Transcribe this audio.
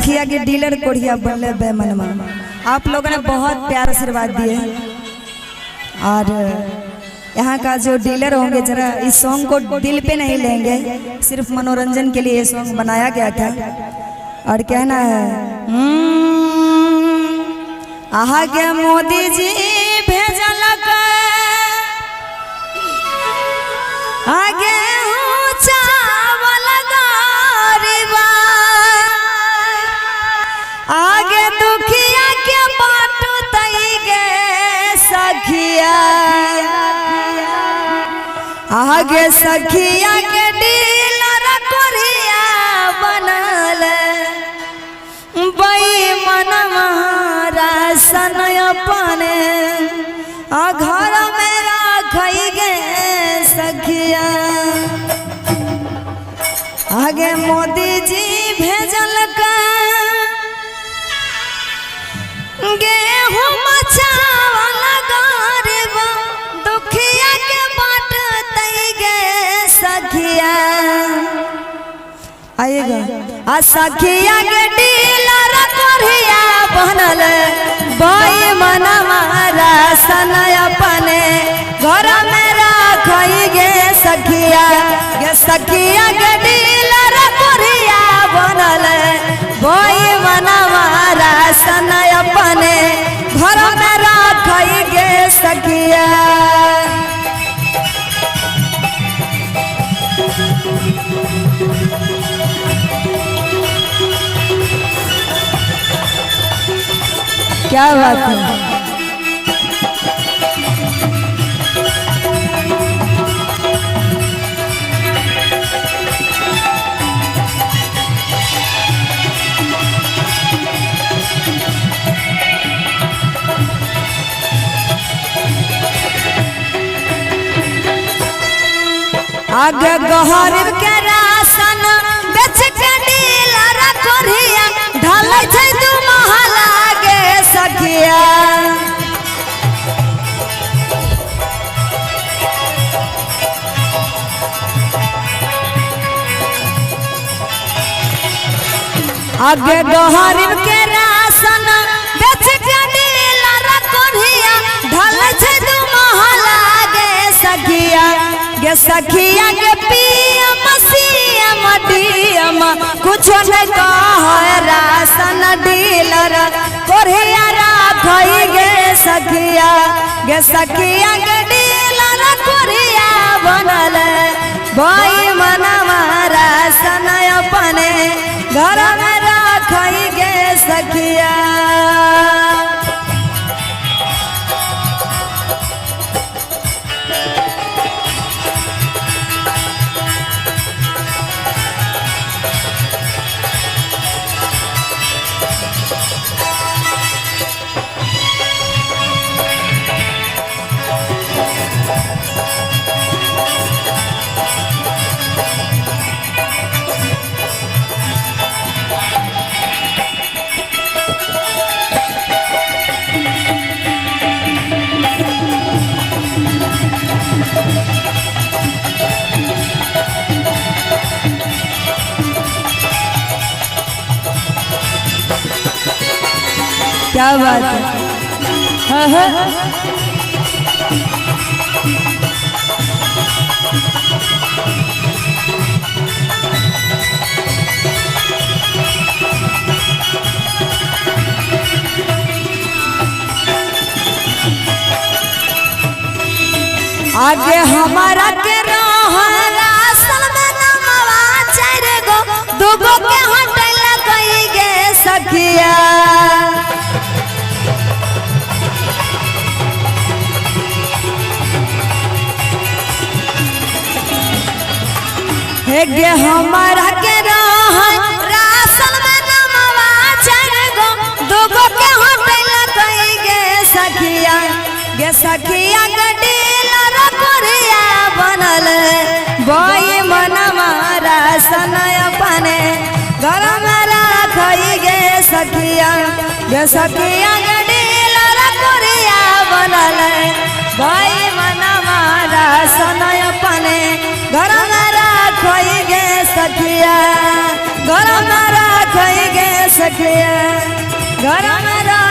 सखिया के डीलर कोढ़िया बनले बेमनमा। आप लोगों ने बहुत प्यार आशीर्वाद दिए और यहाँ का जो डीलर होंगे जरा इस सॉन्ग को दिल पे नहीं लेंगे, सिर्फ मनोरंजन के लिए ये सॉन्ग बनाया गया था। और कहना है आगे मोदी जी भेजल आगे चावल गरीबा आगे दुखिया के बाटू तई गे सखिया आगे सखिया के डीलर कोरिया बनल बेईमान राशन अपने घर में रखई गे सखिया आगे मोदी जी भेजल गेहूं चावल गरीब दुखिया के बाट तई गे सखिया आएगा आ सखिया के डीलर कोरिया बनल बेईमान राशन अपने घर में रखई गे सखिया गे सखिया के डीलर कोरिया बनल बेईमान राशन अपने घर में रखई गे सखिया। क्या बात है। आगे गरीब के राशन बेच के डीलर कोरिया ढल छै दू महला गे सखिया आगे गरीब के राशन बेच के डीलर कोरिया ढल छै दू महला गे सखिया गे सखिया के पीएम सीएम डीएम कुछ नहीं कह राशन डीलर कोरिया रखई गे सखिया गे सखिया के डीलर कोरिया बनल बेईमान राशन अपने घर में रखई गे सखिया। क्या बात है। हाँ हाँ। आगे हमारा के राशन में नमवा चार गो दूगो के हटल कई गे सखिया गे हमारा के राशन में नमवा चार गो दूगो के हटल कई गे सखिया गे सखिया के डीलर कोरिया बनल बेईमान राशन अपने घर में रखई गे सखिया गे सखिया के डीलर कोरिया बनल बेईमान राशन अपने घर में रखई गे सखिया घर में रखई गे सखिया घर में